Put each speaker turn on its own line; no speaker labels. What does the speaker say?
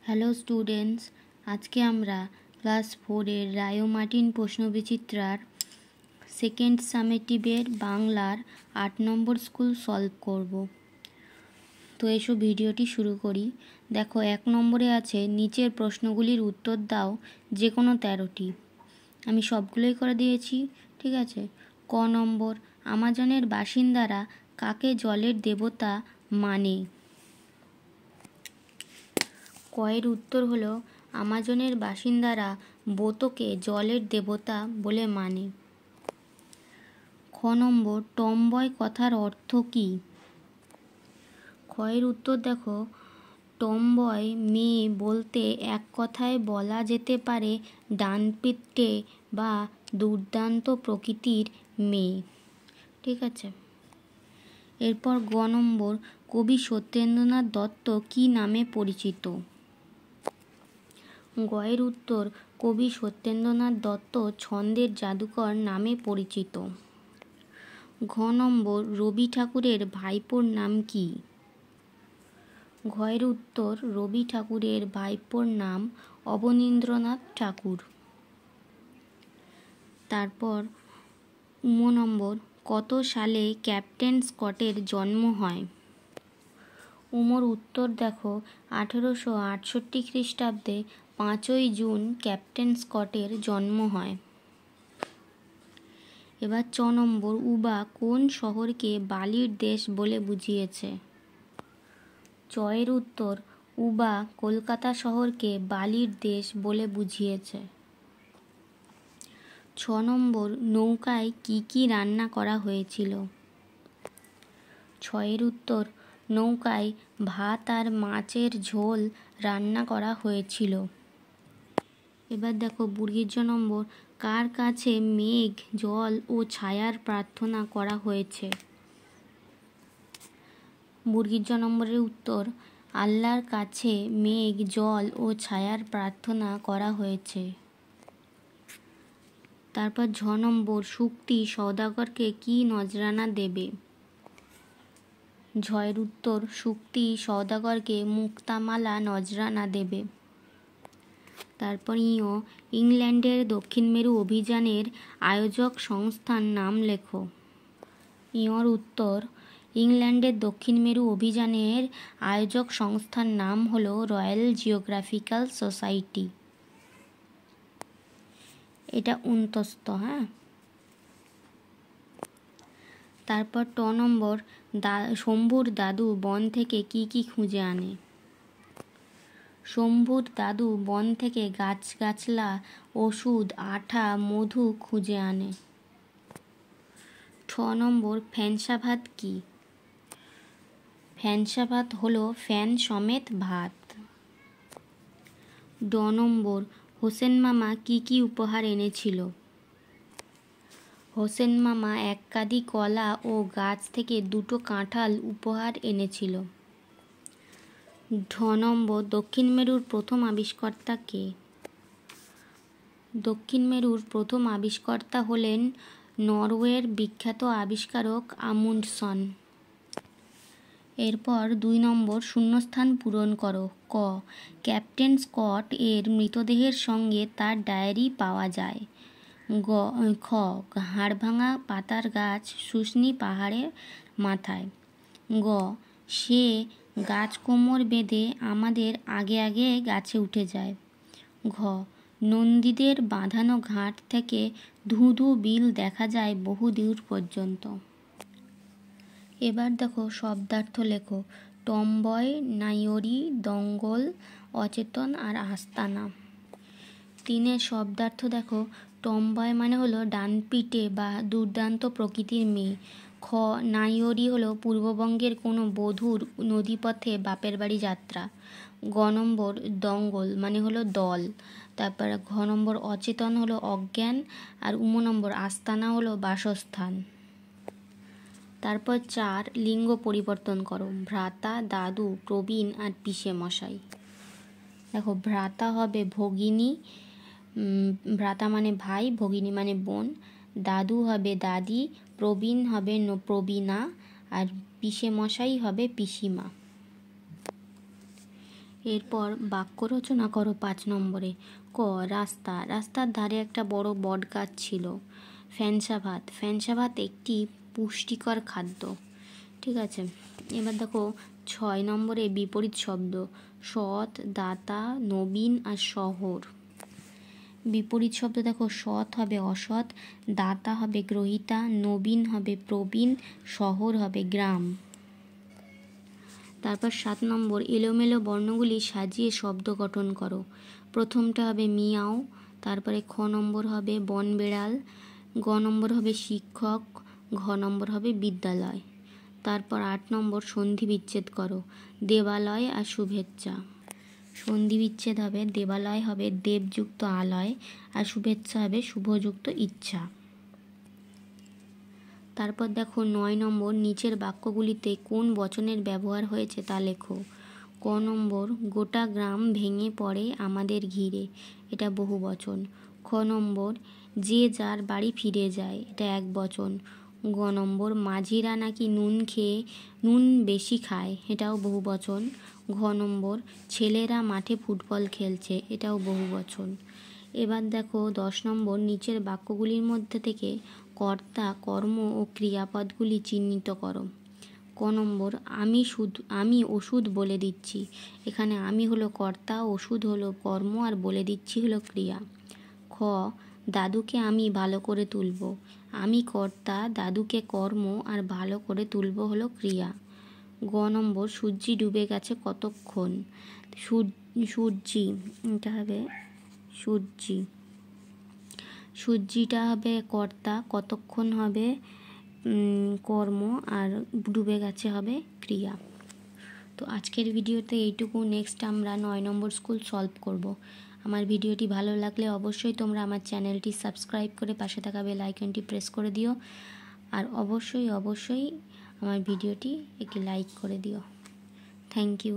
Hello students, আজকে আমরা class 4-এর রায় ও Martin প্রশ্নবিচিত্রার second সামেটিভের বাংলার 8 নম্বর স্কুল সলভ করব। তো এসো ভিডিওটি শুরু করি। দেখো 1 নম্বরে আছে নিচের প্রশ্নগুলির উত্তর দাও যে কোনো 13টি। আমি সবগুলোই করে দিয়েছি, ঠিক আছে। ক নম্বর, আমাজনের বাসিন্দারা কাকে জলের দেবতা মানে? কয়ের উত্তর হলো আমাজনের বাসিন্দারা বোতোকে জলের দেবতা বলে মানে। খ নম্বর, টমবয় কথার অর্থ কী? ক্ষয়ের উত্তর দেখো, টমবয় মেয়ে বলতে এক কথায় বলা যেতে পারে ডানপিটে বা দুর্দান্ত প্রকৃতির মেয়ে, ঠিক আছে। এরপর গ নম্বর, কবি সত্যেন্দ্রনাথ দত্ত কী নামে পরিচিত? গয়ের উত্তর, কবি সত্যেন্দ্রনাথ দত্ত ছন্দের জাদুকর নামে পরিচিত। ঘ নম্বর, রবি ঠাকুরের ভাইপোর নাম কি? ঘয়ের উত্তর, রবি ঠাকুরের ভাইপোর নাম অবনীন্দ্রনাথ ঠাকুর। তারপর নম্বর, কত সালে ক্যাপ্টেন স্কটের জন্ম হয়? উমর উত্তর দেখো, 1868 খ্রিস্টাব্দে 5ই জুন ক্যাপ্টেন স্কটের জন্ম হয়। এবার চ নম্বর, উবা কোন শহরকে বালির দেশ বলে বুঝিয়েছে? চয়ের উত্তর, উবা কলকাতা শহরকে বালির দেশ বলে বুঝিয়েছে। ছ নম্বর, নৌকায় কি কি রান্না করা হয়েছিল? ছয়ের উত্তর, নৌকায় ভাত আর মাছের ঝোল রান্না করা হয়েছিল। এবার দেখো জ নম্বর, কার কাছে মেঘ জল ও ছায়ার প্রার্থনা করা হয়েছে? জ নম্বরের উত্তর, আল্লাহর কাছে মেঘ জল ও ছায়ার প্রার্থনা করা হয়েছে। তারপর ঝ নম্বর, শুক্তি সওদাগরকে কি নজরানা দেবে? ঝয়ের উত্তর, শুক্তি সওদাগরকে মুক্তামালা নজরানা দেবে। তারপর ইংল্যান্ডের দক্ষিণ মেরু অভিযানের আয়োজক সংস্থার নাম লেখো। ইঁর উত্তর, ইংল্যান্ডের দক্ষিণ মেরু অভিযানের আয়োজক সংস্থার নাম হলো রয়্যাল জিওগ্রাফিক্যাল সোসাইটি। এটা 29, হ্যাঁ। তারপর ট নম্বর, শম্ভুর দাদু বন থেকে কি কি খুঁজে আনে? শম্ভুর দাদু বন থেকে গাছগাছলা, ওষুধ, আঠা, মধু খুঁজে আনে। ঠ নম্বর, ফ্যানসা ভাত কি? ফ্যানসা ভাত হলো ফ্যান সমেত ভাত। ড নম্বর, হোসেন মামা কি কি উপহার এনেছিল? হোসেন মামা 1 কাঁদি কলা ও গাছ থেকে 2টো কাঁঠাল উপহার এনেছিল। ঢ নম্বর, দক্ষিণ মেরুর প্রথম আবিষ্কর্তা কে? দক্ষিণ মেরুর প্রথম আবিষ্কর্তা হলেন নরওয়ের বিখ্যাত আবিষ্কারক আমুন্ডসন। এরপর 2 নম্বর, শূন্যস্থান পূরণ করো। ক, ক্যাপ্টেন স্কট এর মৃতদেহের সঙ্গে তার ডায়েরি পাওয়া যায়। খ, হাড়ভাঙা পাতার গাছ শুশনি পাহাড়ের মাথায়। গ, সে গাছ কোমর বেঁধে আমাদের আগে আগে গাছে উঠে যায়। ঘ, নন্দীদের বাঁধানো ঘাট থেকে ধুধু বিল দেখা যায় বহু দূর পর্যন্ত। এবার দেখো শব্দার্থ লেখো। টমবয়, নাইয়রি, দঙ্গল, অচেতন আর আস্তানা। 3 শব্দার্থ দেখো। টমবয় মানে হলো ডানপিটে বা দুর্দান্ত প্রকৃতির মেয়ে। খ, নাইয়রি হলো পূর্ববঙ্গের কোনো বধূর নদীপথে বাপের বাড়ি যাত্রা। গ নম্বর, দঙ্গল মানে হলো দল। তারপর ঘ নম্বর, অচেতন হলো অজ্ঞান। আর নম্বর, আস্তানা হলো বাসস্থান। তারপর 4, লিঙ্গ পরিবর্তন করো। ভ্রাতা, দাদু, প্রবীণ আর পিসে মশাই। দেখো ভ্রাতা হবে ভগিনী, ভ্রাতা মানে ভাই, ভগিনী মানে বোন। দাদু হবে দাদি, প্রবীণ হবে প্রবীণা আর পিসে মশাই হবে পিসিমা। এরপর বাক্য রচনা করো 5 নম্বরে। ক, রাস্তা। রাস্তার ধারে একটা বড় বট গাছ ছিল। ফ্যানসা ভাত। ফ্যানসা ভাত একটি পুষ্টিকর খাদ্য। ঠিক আছে, এবার দেখো 6 নম্বরে বিপরীত শব্দ। সৎ, দাতা, নবীন আর শহর। বিপরীত শব্দ দেখো, সৎ হবে অসৎ, দাতা হবে গ্রহিতা, নবীন হবে প্রবীণ, শহর হবে গ্রাম। তারপর 7 নম্বর এলোমেলো বর্ণগুলি সাজিয়ে শব্দ গঠন করো। প্রথমটা হবে মিয়াও, তারপরে খ নম্বর হবে বনবেড়াল, গ নম্বর হবে শিক্ষক, ঘ নম্বর হবে বিদ্যালয়। তারপর 8 নম্বর সন্ধি বিচ্ছেদ করো। দেবালয় আর শুভেচ্ছা। সন্ধি বিচ্ছেদ হবে, দেবালয় হবে দেবযুক্ত আলয় আর শুভেচ্ছা হবে শুভযুক্ত ইচ্ছা। তারপর দেখো 9 নম্বর নিচের বাক্যগুলিতে কোন বচনের ব্যবহার হয়েছে তা লেখো। ক নম্বর গোটা গ্রাম ভেঙে পড়ে আমাদের ঘিরে, এটা বহুবচন। খ নম্বর যে যার বাড়ি ফিরে যায়, এটা একবচন। গ নম্বর মাঝিরা নাকি নুন বেশি খায়, এটাও বহুবচন। ঘ নম্বর ছেলেরা মাঠে ফুটবল খেলছে, এটাও বহুবচন। এবার দেখো 10 নম্বর নিচের বাক্যগুলির মধ্যে থেকে কর্তা, কর্ম ও ক্রিয়াপদগুলি চিহ্নিত করো। ক নম্বর আমি ওষুধ বলে দিচ্ছি। এখানে আমি হলো কর্তা, ওষুধ হলো কর্ম আর বলে দিচ্ছি হলো ক্রিয়া। খ, দাদুকে আমি ভালো করে তুলব। আমি কর্তা, দাদুকে কর্ম আর ভালো করে তুলব হলো ক্রিয়া। গ নম্বর সূর্যি ডুবে গেছে কতক্ষণ। সূর্যি, এটা হবে সূর্যি। সূর্যিটা হবে কর্তা, কতক্ষণ হবে কর্ম আর ডুবে গেছে হবে ক্রিয়া। তো আজকের ভিডিওতে এইটুকু। নেক্সট আমরা 9 নম্বর স্কুল সলভ করব। আমার ভিডিওটি ভালো লাগলে অবশ্যই তোমরা আমার চ্যানেলটি সাবস্ক্রাইব করে পাশে থাকা বেল আইকনটি প্রেস করে দিও, আর অবশ্যই আমার ভিডিওটি একটি লাইক করে দিও। Thank you.